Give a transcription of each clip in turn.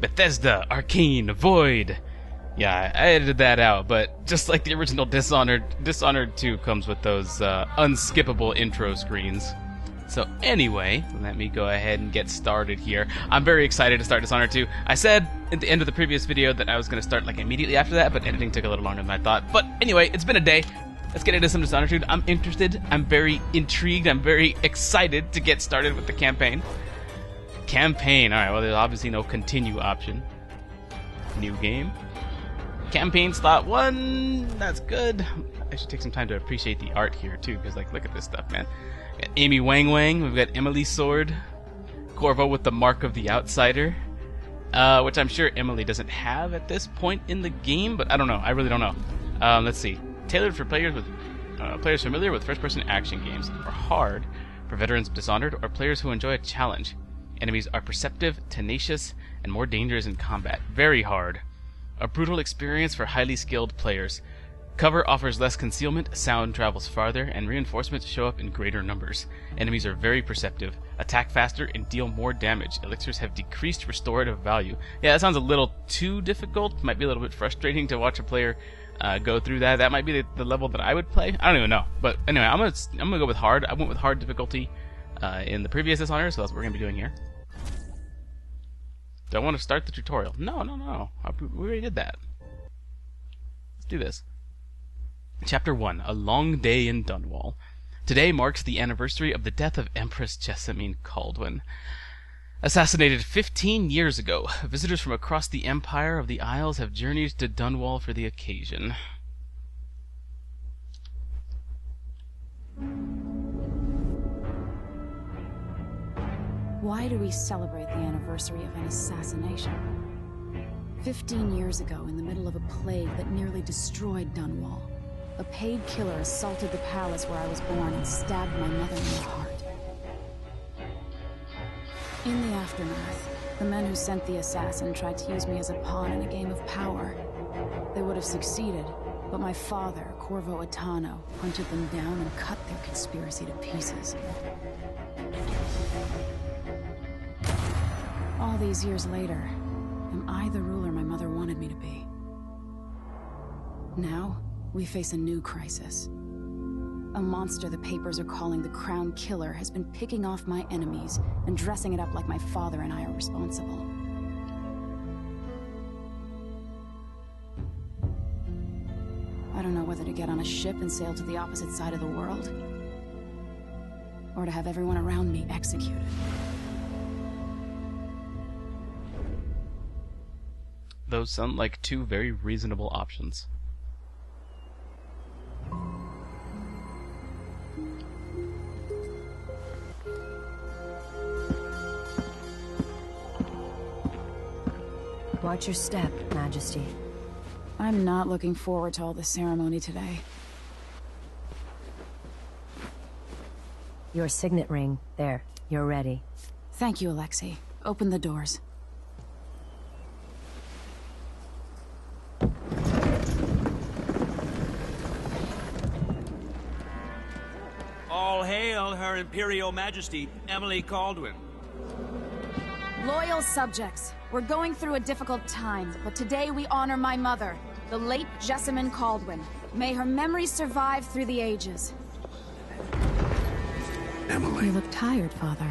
Bethesda, Arcane, Void. Yeah, I edited that out, but just like the original Dishonored 2 comes with those unskippable intro screens. So anyway, let me go ahead and get started here. I'm very excited to start Dishonored 2. I said at the end of the previous video that I was going to start like immediately after that, but editing took a little longer than I thought. But anyway, it's been a day. Let's get into some Dishonored 2. I'm interested. I'm very intrigued. I'm very excited to get started with the campaign. Alright, well there's obviously no continue option. New game. Campaign slot 1. That's good. I should take some time to appreciate the art here too, because like look at this stuff, man. We got Amy Wang. We've got Emily's sword. Corvo with the mark of the outsider. Which I'm sure Emily doesn't have at this point in the game, but I don't know. I really don't know. Let's see. Tailored for players familiar with first-person action games, or hard for veterans of Dishonored, or players who enjoy a challenge. Enemies are perceptive, tenacious, and more dangerous in combat. Very hard. A brutal experience for highly skilled players. Cover offers less concealment, sound travels farther, and reinforcements show up in greater numbers. Enemies are very perceptive, attack faster, and deal more damage. Elixirs have decreased restorative value. Yeah, that sounds a little too difficult. Might be a little bit frustrating to watch a player go through that. That might be the level that I would play. I don't even know. But anyway, I'm gonna go with hard. I went with hard difficulty in the previous Dishonored, so that's what we're gonna be doing here. Do I want to start the tutorial? No. We already did that. Let's do this. Chapter 1. A Long Day in Dunwall. Today marks the anniversary of the death of Empress Jessamine Kaldwin. Assassinated 15 years ago, visitors from across the Empire of the Isles have journeyed to Dunwall for the occasion. Why do we celebrate the anniversary of an assassination? 15 years ago, in the middle of a plague that nearly destroyed Dunwall, a paid killer assaulted the palace where I was born and stabbed my mother in the heart. In the aftermath, the men who sent the assassin tried to use me as a pawn in a game of power. They would have succeeded, but my father, Corvo Attano, hunted them down and cut their conspiracy to pieces. All these years later, am I the ruler my mother wanted me to be? Now, we face a new crisis. A monster the papers are calling the Crown Killer has been picking off my enemies and dressing it up like my father and I are responsible. I don't know whether to get on a ship and sail to the opposite side of the world, or to have everyone around me executed. Those sound like two very reasonable options. Watch your step, Majesty. I'm not looking forward to all the ceremony today. Your signet ring. There. You're ready. Thank you, Alexei. Open the doors. All hail Her Imperial Majesty, Emily Kaldwin. Loyal subjects, we're going through a difficult time, but today we honor my mother, the late Jessamine Kaldwin. May her memory survive through the ages. Emily. You look tired, Father.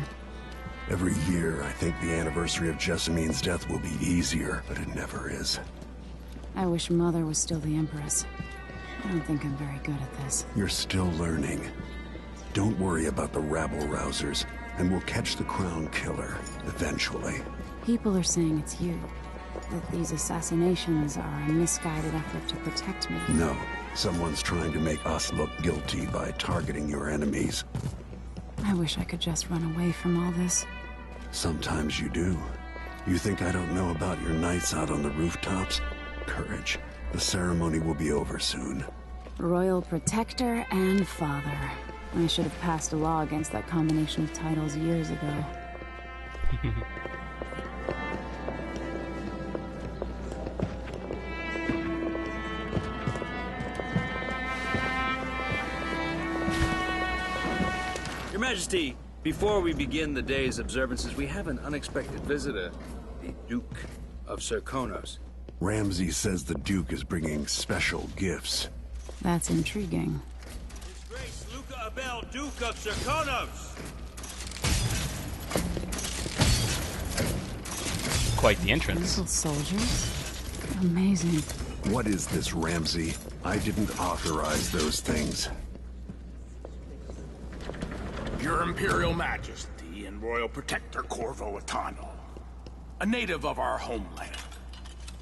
Every year, I think the anniversary of Jessamine's death will be easier, but it never is. I wish Mother was still the Empress. I don't think I'm very good at this. You're still learning. Don't worry about the rabble-rousers, and we'll catch the Crown Killer, eventually. People are saying it's you. That these assassinations are a misguided effort to protect me. No. Someone's trying to make us look guilty by targeting your enemies. I wish I could just run away from all this. Sometimes you do. You think I don't know about your nights out on the rooftops? Courage. The ceremony will be over soon. Royal Protector and Father. I should have passed a law against that combination of titles years ago. Your Majesty, before we begin the day's observances, we have an unexpected visitor, the Duke. of Serkonos. Ramsay says the Duke is bringing special gifts. That's intriguing. His Grace Luca Abel, Duke of Serkonos! Quite the entrance. Little soldiers? Amazing. What is this, Ramsay? I didn't authorize those things. Your Imperial Majesty and Royal Protector Corvo Attano, a native of our homeland.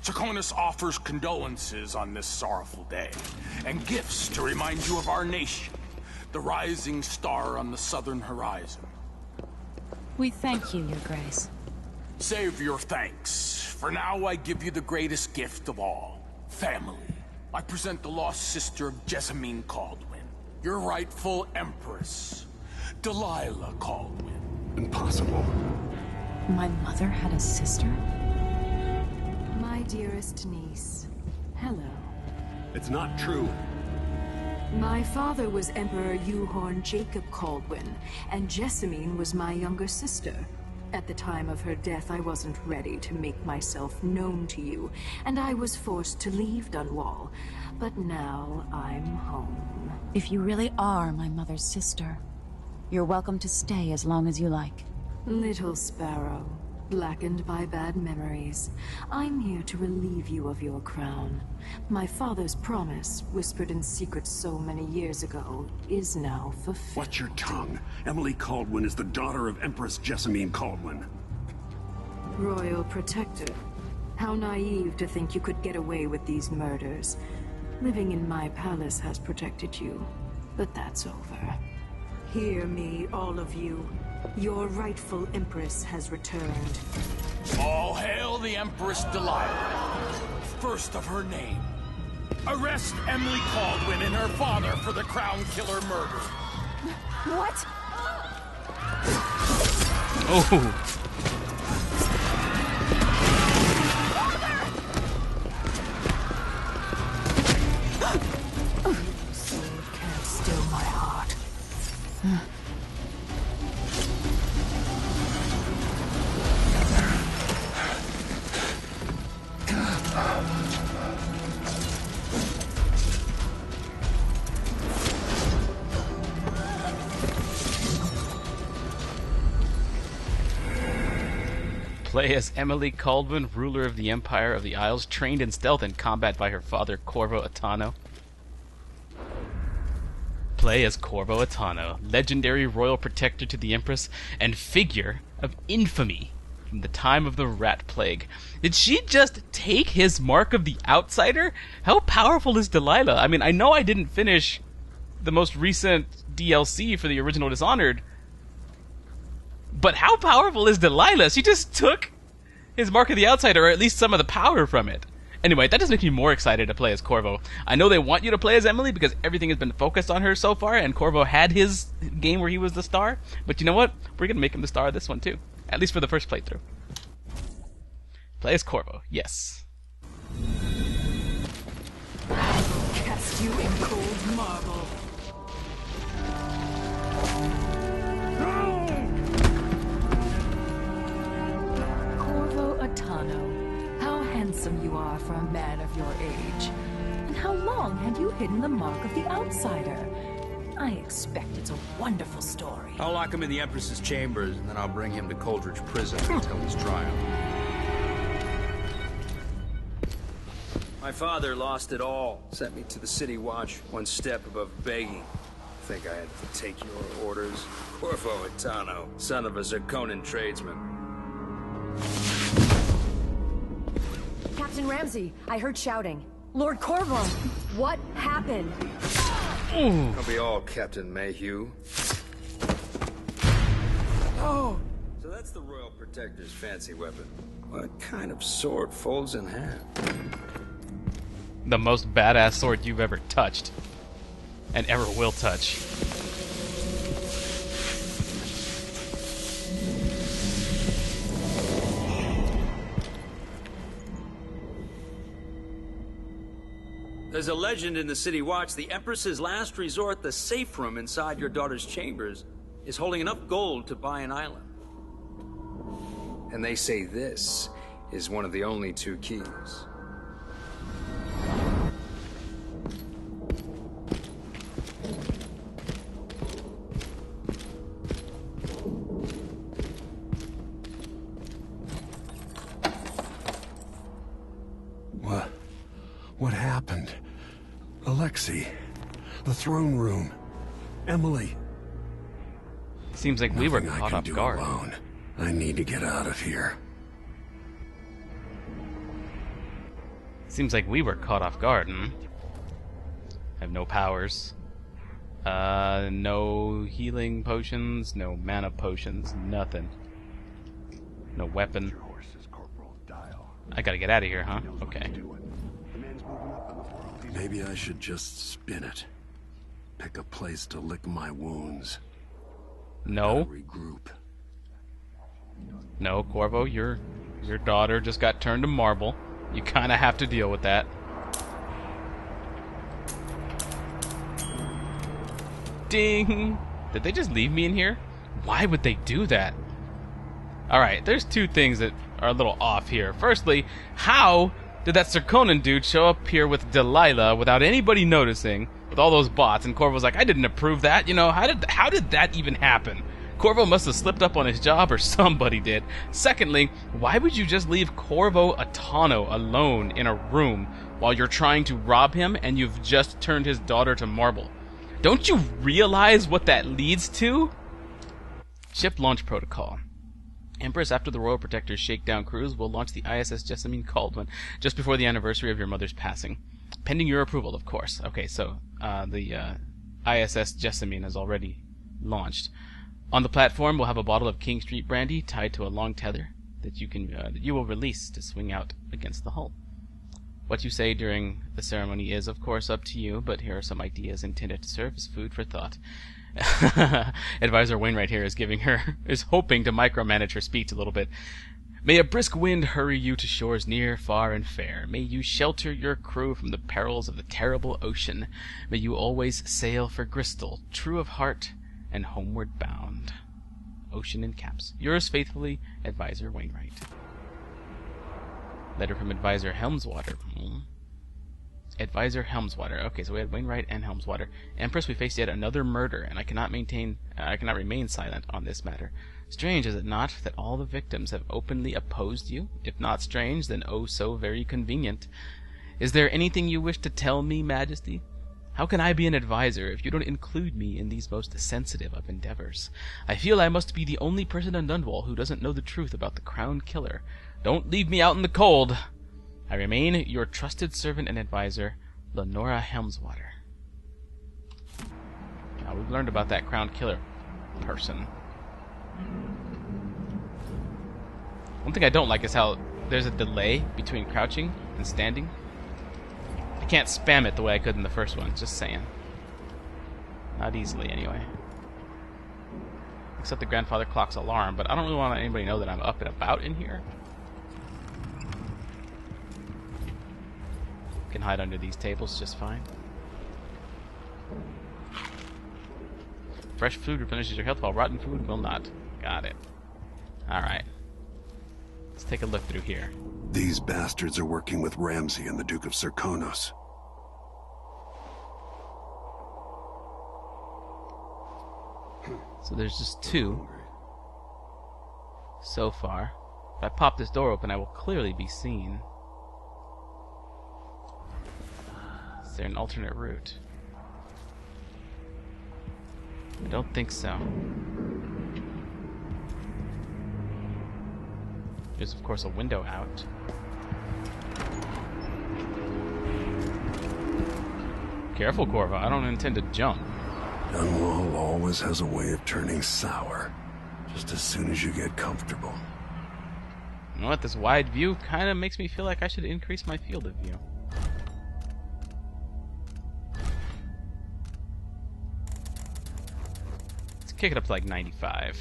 Serkonos offers condolences on this sorrowful day, and gifts to remind you of our nation, the rising star on the southern horizon. We thank you, Your Grace. Save your thanks. For now, I give you the greatest gift of all, family. I present the lost sister of Jessamine Kaldwin, your rightful Empress, Delilah Kaldwin. Impossible. My mother had a sister? My dearest niece, hello. It's not true. My father was Emperor Uhorn Jacob Kaldwin, and Jessamine was my younger sister. At the time of her death, I wasn't ready to make myself known to you, and I was forced to leave Dunwall. But now I'm home. If you really are my mother's sister, you're welcome to stay as long as you like. Little sparrow, blackened by bad memories, I'm here to relieve you of your crown. My father's promise, whispered in secret so many years ago, is now fulfilled. Watch your tongue. Emily Kaldwin is the daughter of Empress Jessamine Kaldwin. Royal Protector. How naive to think you could get away with these murders. Living in my palace has protected you, but that's over. Hear me, all of you. Your rightful Empress has returned. All hail the Empress Delilah, first of her name. Arrest Emily Kaldwin and her father for the Crown Killer murder. What? Oh. Sword can't still my heart. Play as Emily Kaldwin, ruler of the Empire of the Isles, trained in stealth and combat by her father, Corvo Attano. Play as Corvo Attano, legendary royal protector to the Empress and figure of infamy from the time of the Rat Plague. Did she just take his mark of the outsider? How powerful is Delilah? I mean, I know I didn't finish the most recent DLC for the original Dishonored, but how powerful is Delilah? She just took his mark of the outsider, or at least some of the power from it. Anyway, that just makes me more excited to play as Corvo. I know they want you to play as Emily because everything has been focused on her so far, and Corvo had his game where he was the star. But you know what? We're going to make him the star of this one too. At least for the first playthrough. Play as Corvo, yes. Cast you in cold marble. Corvo Attano, how handsome you are for a man of your age. And how long have you hidden the mark of the outsider? I expect it's a wonderful story. I'll lock him in the Empress's chambers, and then I'll bring him to Coldridge Prison until his trial. My father lost it all. Sent me to the City Watch, one step above begging. Think I had to take your orders? Corvo Attano, son of a Zirconan tradesman. Captain Ramsay, I heard shouting. Lord Corvo, what happened? I'll be all Captain Mayhew. Oh! So that's the Royal Protector's fancy weapon. What kind of sword folds in half? The most badass sword you've ever touched. And ever will touch. There's a legend in the City Watch. The Empress's last resort, the safe room inside your daughter's chambers, is holding enough gold to buy an island. And they say this is one of the only two keys. What happened? Alexei, the throne room, Emily. Seems like we were Nothing I caught can off do guard. alone. I need to get out of here. Seems like we were caught off guard, hmm? I have no powers. No healing potions, no mana potions, nothing. No weapon. I gotta get out of here, huh? Okay. Maybe I should just spin it. Pick a place to lick my wounds. No. Regroup. No, Corvo, your daughter just got turned to marble. You kinda have to deal with that. Ding! Did they just leave me in here? Why would they do that? Alright, there's two things that are a little off here. Firstly, how did that Sir Conan dude show up here with Delilah without anybody noticing, with all those bots? And Corvo's like, I didn't approve that. You know, how did that even happen? Corvo must have slipped up on his job, or somebody did. Secondly, why would you just leave Corvo Attano alone in a room while you're trying to rob him and you've just turned his daughter to marble? Don't you realize what that leads to? Ship launch protocol. Empress, after the Royal Protector's shakedown cruise, will launch the ISS Jessamine Kaldwin just before the anniversary of your mother's passing. Pending your approval, of course. Okay, so the ISS Jessamine is already launched. On the platform, we'll have a bottle of King Street brandy tied to a long tether that you will release to swing out against the hull. What you say during the ceremony is, of course, up to you, but here are some ideas intended to serve as food for thought. Advisor Wainwright here is hoping to micromanage her speech a little bit. May a brisk wind hurry you to shores near, far, and fair. May you shelter your crew from the perils of the terrible ocean. May you always sail for Bristol, true of heart and homeward bound. Ocean in caps. Yours faithfully, Advisor Wainwright. Letter from Advisor Helmswater. Advisor Helmswater. Okay, so we had Wainwright and Helmswater. Empress, we face yet another murder, and I cannot remain silent on this matter. Strange, is it not, that all the victims have openly opposed you? If not strange, then oh so very convenient. Is there anything you wish to tell me, Majesty? How can I be an advisor if you don't include me in these most sensitive of endeavors? I feel I must be the only person in Dunwall who doesn't know the truth about the Crown Killer. Don't leave me out in the cold. I remain your trusted servant and advisor, Lenora Helmswater. Now, we've learned about that Crown Killer person. One thing I don't like is how there's a delay between crouching and standing. I can't spam it the way I could in the first one, just saying. Not easily, anyway. Except the grandfather clock's alarm, but I don't really want anybody to know that I'm up and about in here. Can hide under these tables just fine. Fresh food replenishes your health while rotten food will not. Got it. Alright. Let's take a look through here. These bastards are working with Ramsay and the Duke of Serkonos. So there's just two so far. If I pop this door open, I will clearly be seen. Is there an alternate route? I don't think so. There's of course a window out. Careful, Corvo, I don't intend to jump. Dunwall always has a way of turning sour, just as soon as you get comfortable. You know what, this wide view kind of makes me feel like I should increase my field of view. Let's kick it up to like 95.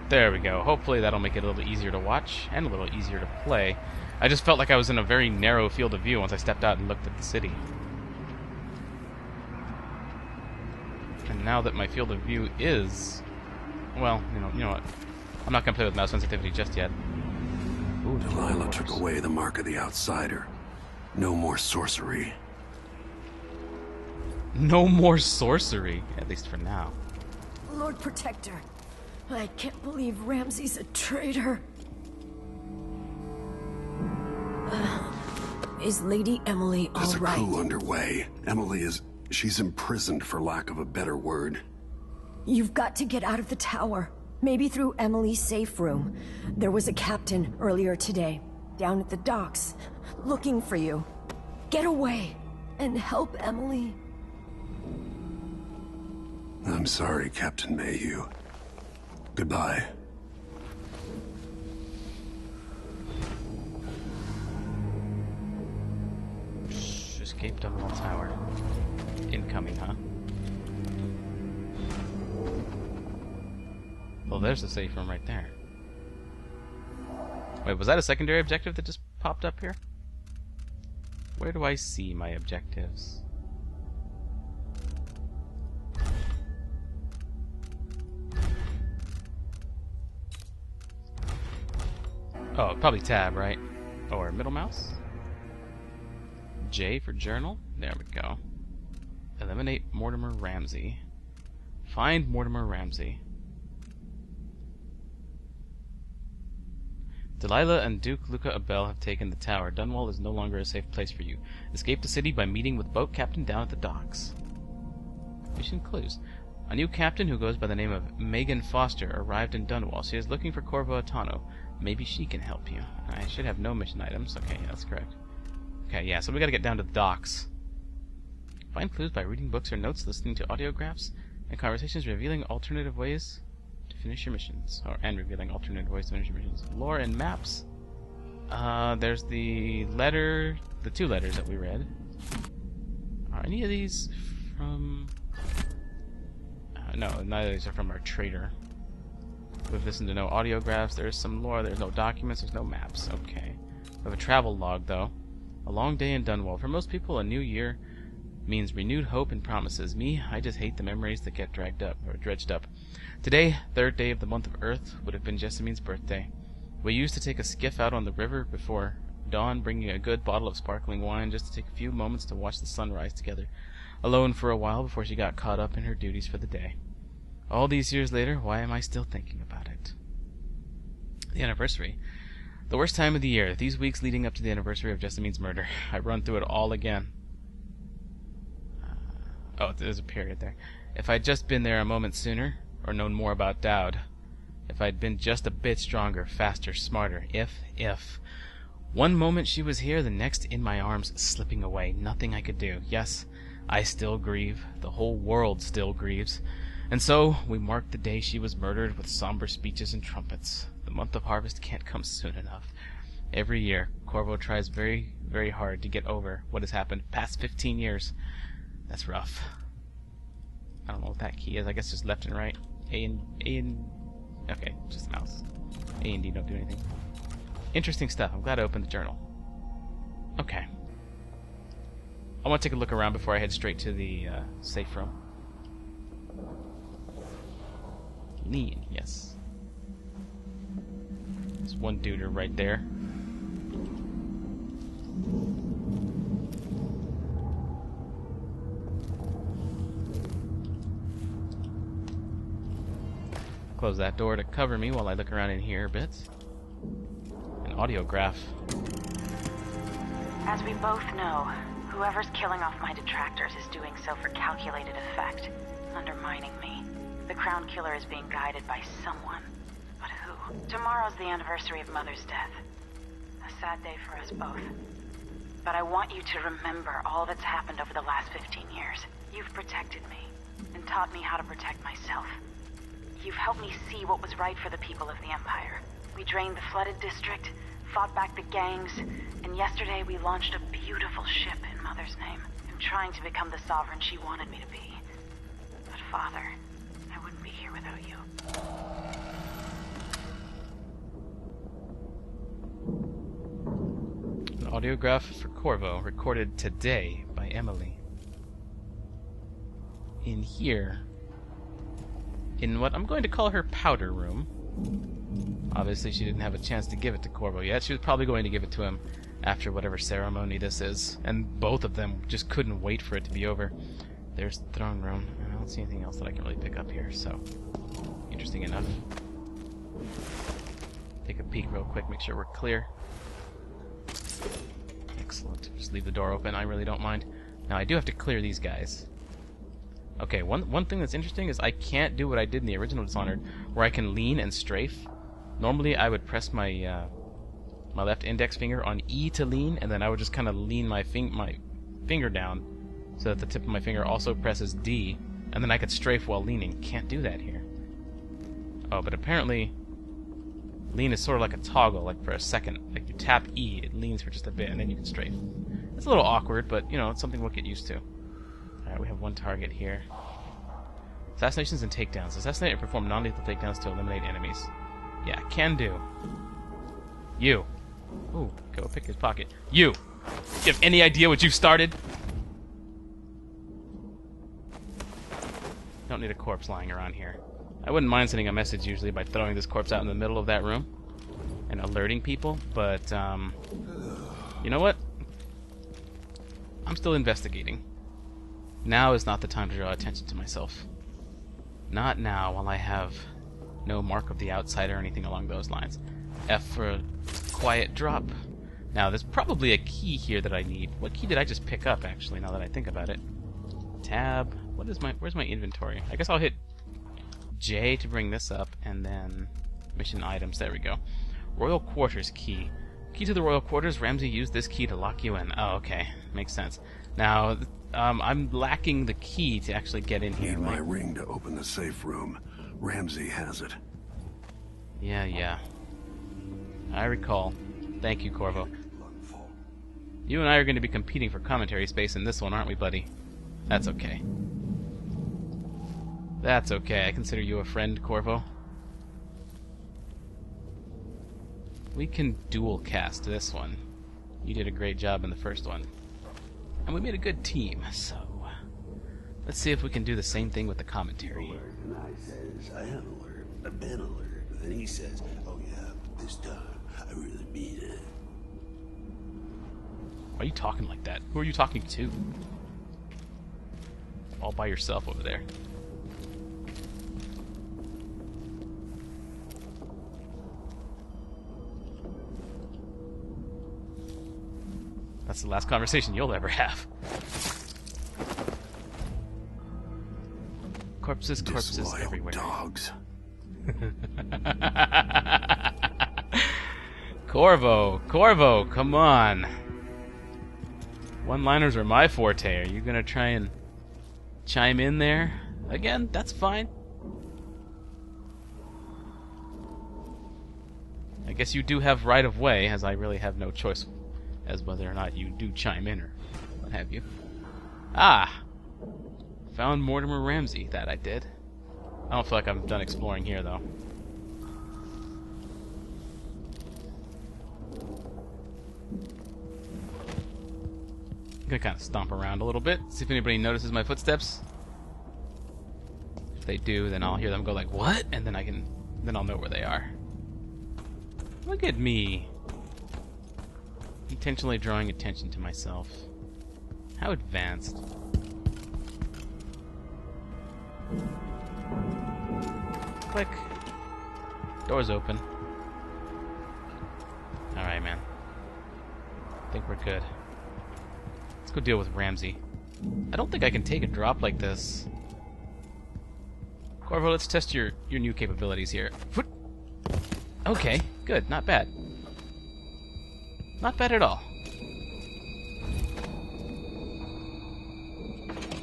There we go. Hopefully that'll make it a little easier to watch and a little easier to play. I just felt like I was in a very narrow field of view once I stepped out and looked at the city. And now that my field of view is... Well, you know what? I'm not gonna play with mouse sensitivity just yet. Ooh, Delilah took away the mark of the outsider. No more sorcery. No more sorcery, at least for now. Lord Protector, I can't believe Ramsay's a traitor. Is Lady Emily all There's a right? coup underway. Emily is... she's imprisoned, for lack of a better word. You've got to get out of the tower. Maybe through Emily's safe room. There was a captain earlier today, down at the docks, looking for you. Get away and help Emily. I'm sorry, Captain Mayhew. Goodbye. Escape Dunwall Tower. Incoming, huh? Well, there's the safe room right there. Wait, was that a secondary objective that just popped up here? Where do I see my objectives? Oh, probably tab, right? Or middle mouse? J for journal? There we go. Eliminate Mortimer Ramsay. Find Mortimer Ramsay. Delilah and Duke Luca Abel have taken the tower. Dunwall is no longer a safe place for you. Escape the city by meeting with boat captain down at the docks. Mission clues. A new captain who goes by the name of Megan Foster arrived in Dunwall. She is looking for Corvo Attano. Maybe she can help you. I should have no mission items. Okay, yeah, that's correct. Okay, yeah, so we gotta get down to the docks. Find clues by reading books or notes, listening to audiographs, and conversations revealing alternative ways to finish your missions. And revealing alternative ways to finish your missions. Lore and maps. There's the letter, the 2 letters that we read. Are any of these from... no, neither of these are from our trader. We've listened to no audiographs, there's some lore, there's no documents, there's no maps. Okay. We have a travel log, though. A long day in Dunwall. For most people, a new year means renewed hope and promises. Me, I just hate the memories that get dragged up, or dredged up. Today, 3rd day of the month of Earth, would have been Jessamine's birthday. We used to take a skiff out on the river before dawn, bringing a good bottle of sparkling wine just to take a few moments to watch the sun rise together, alone for a while before she got caught up in her duties for the day. All these years later, why am I still thinking about it? The anniversary. The worst time of the year. These weeks leading up to the anniversary of Jessamine's murder. I run through it all again. Oh, there's a period there. If I'd just been there a moment sooner, or known more about Dowd. If I'd been just a bit stronger, faster, smarter. If. One moment she was here, the next in my arms, slipping away. Nothing I could do. Yes, I still grieve. The whole world still grieves. And so, we marked the day she was murdered with somber speeches and trumpets. The month of harvest can't come soon enough. Every year, Corvo tries very, very hard to get over what has happened past 15 years. That's rough. I don't know what that key is. I guess just left and right. A and... Okay, just mouse. A and D don't do anything. Interesting stuff. I'm glad I opened the journal. Okay. I want to take a look around before I head straight to the safe room. Lean, yes. There's one duder right there. Close that door to cover me while I look around in here a bit. An audiograph. As we both know, whoever's killing off my detractors is doing so for calculated effect, undermining me. The Crown Killer is being guided by someone. But who? Tomorrow's the anniversary of Mother's death. A sad day for us both. But I want you to remember all that's happened over the last 15 years. You've protected me, and taught me how to protect myself. You've helped me see what was right for the people of the Empire. We drained the flooded district, fought back the gangs, and yesterday we launched a beautiful ship in Mother's name. I'm trying to become the sovereign she wanted me to be. But Father, I wouldn't be here without you. An audiograph for Corvo, recorded today by Emily. In here, in what I'm going to call her powder room. Obviously, she didn't have a chance to give it to Corvo yet. She was probably going to give it to him after whatever ceremony this is. And both of them just couldn't wait for it to be over. There's the throne room. I don't see anything else that I can really pick up here, so... interesting enough. Take a peek real quick, make sure we're clear. Excellent. Just leave the door open, I really don't mind. Now, I do have to clear these guys. Okay, one thing that's interesting is I can't do what I did in the original Dishonored, where I can lean and strafe. Normally, I would press my my left index finger on E to lean, and then I would just kind of lean my finger down so that the tip of my finger also presses D, and then I could strafe while leaning. Can't do that here. Oh, but apparently, lean is sort of like a toggle, like for a second. Like you tap E, it leans for just a bit, and then you can strafe. It's a little awkward, but, you know, it's something we'll get used to. Alright, we have one target here. Assassinations and takedowns. Assassinate and perform non-lethal takedowns to eliminate enemies. Yeah, can do. You. Ooh, go pick his pocket. You! You have any idea what you've started? Don't need a corpse lying around here. I wouldn't mind sending a message usually by throwing this corpse out in the middle of that room and alerting people, but, you know what? I'm still investigating. Now is not the time to draw attention to myself. Not now, while I have no mark of the outsider or anything along those lines. F for quiet drop. Now, there's probably a key here that I need. What key did I just pick up, actually, now that I think about it? Tab. Where's my inventory? I guess I'll hit J to bring this up, and then mission items. There we go. Royal Quarters key. Key to the Royal Quarters. Ramsay used this key to lock you in. Oh, okay. Makes sense. Now, I'm lacking the key to actually get in here. Need my ring to open the safe room. Ramsay has it. Yeah. I recall. Thank you, Corvo. You and I are going to be competing for commentary space in this one, aren't we, buddy? That's okay. That's okay. I consider you a friend, Corvo. We can dual cast this one. You did a great job in the first one. And we made a good team, so... let's see if we can do the same thing with the commentary. And I says, I am alert. I've been alert. And then he says, oh yeah, but this time, I really mean it. Why are you talking like that? Who are you talking to? All by yourself over there. That's the last conversation you'll ever have. Corpses Disloyal everywhere. Dogs. Corvo, come on. One-liners are my forte. Are you gonna try and chime in there again? That's fine. I guess you do have right of way, as I really have no choice as whether or not you do chime in or what have you. Ah! Found Mortimer Ramsay. That I did. I don't feel like I'm done exploring here, though. I'm gonna kind of stomp around a little bit, see if anybody notices my footsteps. If they do, then I'll hear them go like, "What?" And then I'll know where they are. Look at me. Intentionally drawing attention to myself. How advanced. Click. Door's open. Alright, man. I think we're good. Let's go deal with Ramsay. I don't think I can take a drop like this. Corvo, let's test your new capabilities here. Okay, good. Not bad. Not bad at all.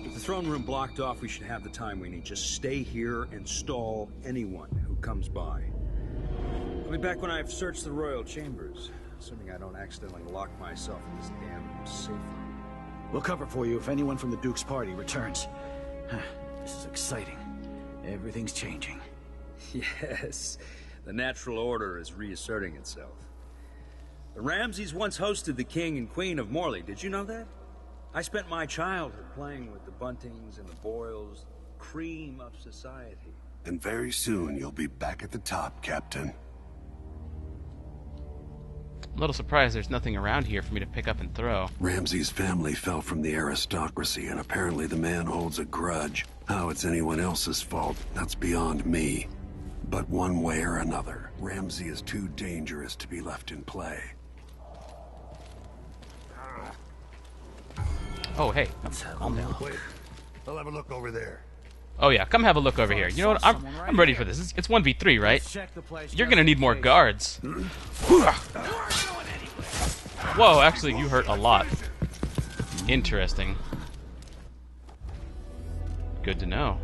With the throne room blocked off, we should have the time we need. Just stay here and stall anyone who comes by. I'll be back when I've searched the royal chambers, assuming I don't accidentally lock myself in this damn safe room. We'll cover for you if anyone from the Duke's party returns. This is exciting. Everything's changing. Yes, the natural order is reasserting itself. The Ramsays once hosted the King and Queen of Morley. Did you know that? I spent my childhood playing with the Buntings and the Boyles, cream of society. And very soon you'll be back at the top, Captain. I'm a little surprised there's nothing around here for me to pick up and throw. Ramsay's family fell from the aristocracy, and apparently the man holds a grudge. How it's anyone else's fault, that's beyond me. But one way or another, Ramsay is too dangerous to be left in play. Oh, hey. Calm down. Wait, I'll have a look over there. Oh, yeah. Come have a look over here. You know what? I'm ready for this. It's 1v3, right? You're gonna need more guards. Whoa, actually, you hurt a lot. Interesting. Good to know.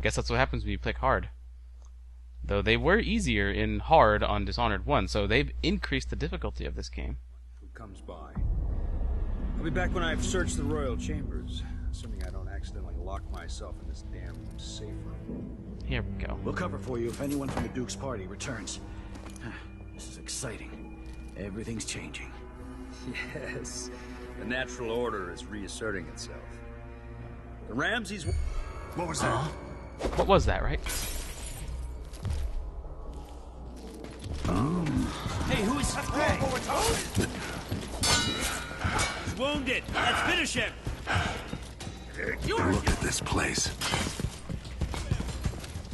Guess that's what happens when you play hard. Though they were easier in hard on Dishonored 1, so they've increased the difficulty of this game. Who comes by? I'll be back when I've searched the royal chambers, assuming I don't accidentally lock myself in this damn safe room. Here we go. We'll cover for you if anyone from the Duke's party returns. This is exciting. Everything's changing. Yes, the natural order is reasserting itself. The Ramsays... What was that? What was that, right? Hey, who is... Hey! He's wounded! Let's finish him! Look at this place.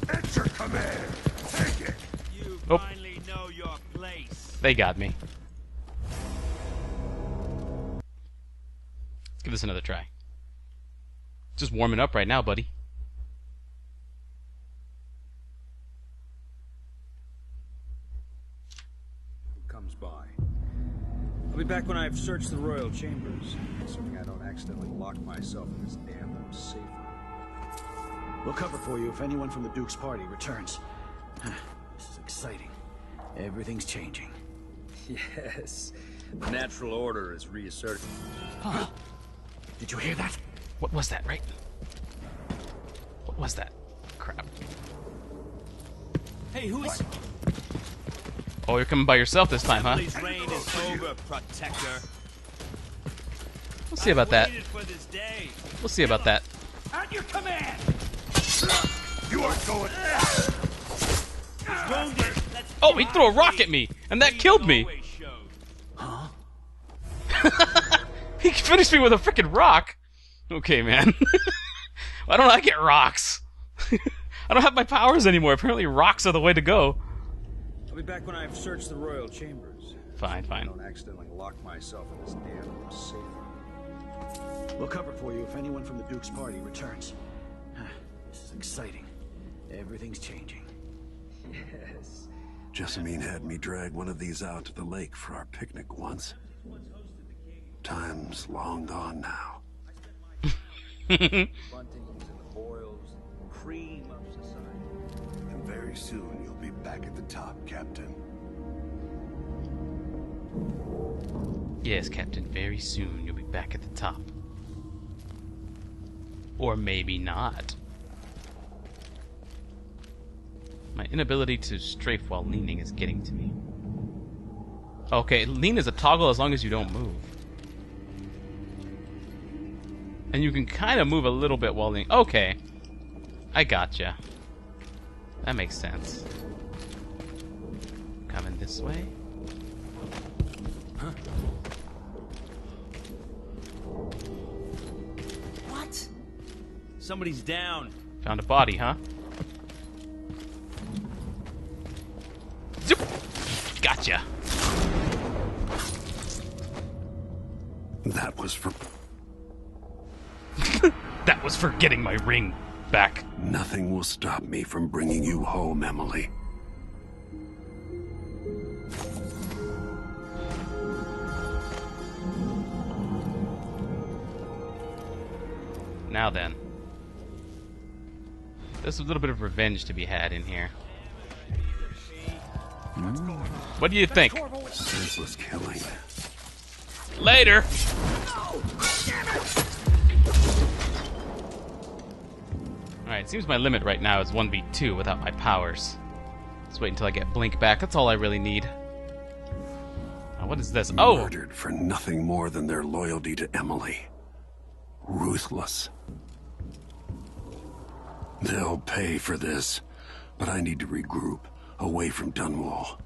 It's your command! Take it! You finally know your place. They got me. Let's give this another try. Just warming up right now, buddy. Who comes by? I'll be back when I've searched the royal chambers, assuming I don't accidentally lock myself in this damn safe room. We'll cover for you if anyone from the Duke's party returns. This is exciting. Everything's changing. Yes, the natural order is reasserting. Huh? Did you hear that? What was that, right? What was that? Crap. Hey, who is... Oh, you're coming by yourself this time, huh? Emily's reign is over, Protector. We'll see about that. Waited for this day. We'll see about that. At your command! You are going... He's wounded. Let's Oh, he threw a rock at me, and that killed me. Huh? He finished me with a freaking rock. Okay, man. Why don't I get rocks? I don't have my powers anymore. Apparently rocks are the way to go. I'll be back when I've searched the royal chambers. Fine, fine. I don't accidentally lock myself in this damn safe room. We'll cover for you if anyone from the Duke's party returns. This is exciting. Everything's changing. Yes. Jessamine had me drag one of these out to the lake for our picnic once. Time's long gone now. Buntings and the boils, cream of society. And very soon you'll be back at the top, Captain. Yes, Captain, very soon you'll be back at the top. Or maybe not. My inability to strafe while leaning is getting to me. Okay, lean is a toggle as long as you don't move. And you can kind of move a little bit while leaning. Okay. I gotcha. That makes sense. Coming this way. Huh? What? Somebody's down. Found a body, huh? Zoop! Gotcha. That was for... That was for getting my ring back. Nothing will stop me from bringing you home, Emily. Now then. There's a little bit of revenge to be had in here. What do you think? Senseless killing. Later! Alright, seems my limit right now is 1v2 without my powers. Let's wait until I get Blink back. That's all I really need. Now, what is this? Oh! Murdered for nothing more than their loyalty to Emily. Ruthless. They'll pay for this. but I need to regroup, away from Dunwall.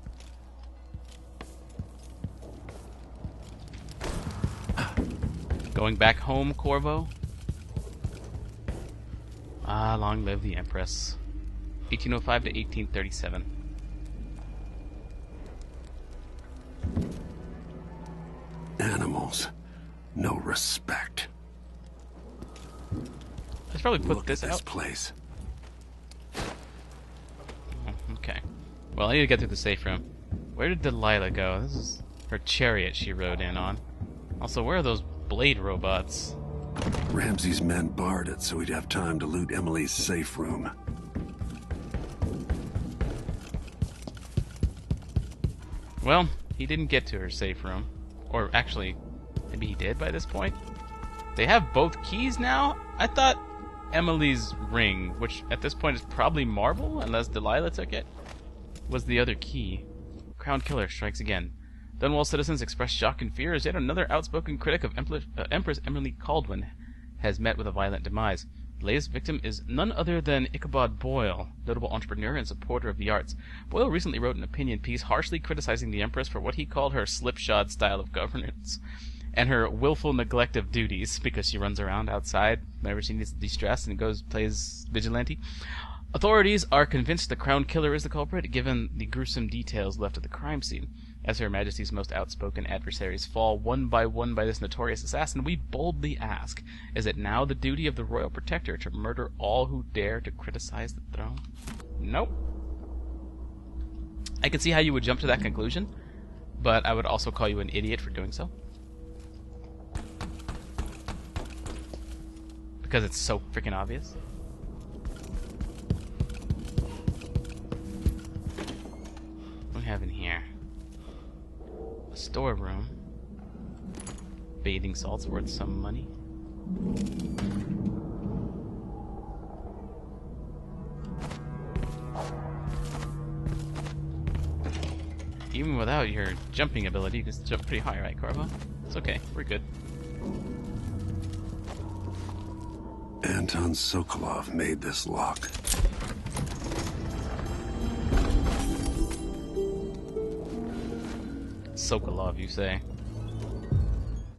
Going back home, Corvo? Ah, long live the Empress. 1805 to 1837. Animals. No respect. Let's probably put Look this at this out. place. Okay. Well, I need to get through the safe room. Where did Delilah go? This is her chariot she rode in on. Also, where are those blade robots? Ramsay's men barred it so he'd have time to loot Emily's safe room. Well, he didn't get to her safe room. Or actually, maybe he did by this point? They have both keys now? I thought Emily's ring, which at this point is probably marble, unless Delilah took it, was the other key. Crown Killer strikes again. Dunwall citizens express shock and fear as yet another outspoken critic of Empress Jessamine Kaldwin has met with a violent demise. The latest victim is none other than Ichabod Boyle, notable entrepreneur and supporter of the arts. Boyle recently wrote an opinion piece harshly criticizing the Empress for what he called her slipshod style of governance and her willful neglect of duties because she runs around outside whenever she needs to de-stress and plays vigilante. Authorities are convinced the Crown Killer is the culprit, given the gruesome details left at the crime scene. As Her Majesty's most outspoken adversaries fall one by one by this notorious assassin, we boldly ask, is it now the duty of the Royal Protector to murder all who dare to criticize the throne? Nope. I can see how you would jump to that conclusion, but I would also call you an idiot for doing so. Because it's so freaking obvious. What do we have in here? A storeroom. Bathing salts worth some money. Even without your jumping ability, you can jump pretty high, right, Corvo? It's okay, we're good. Anton Sokolov made this lock. Sokolov, you say?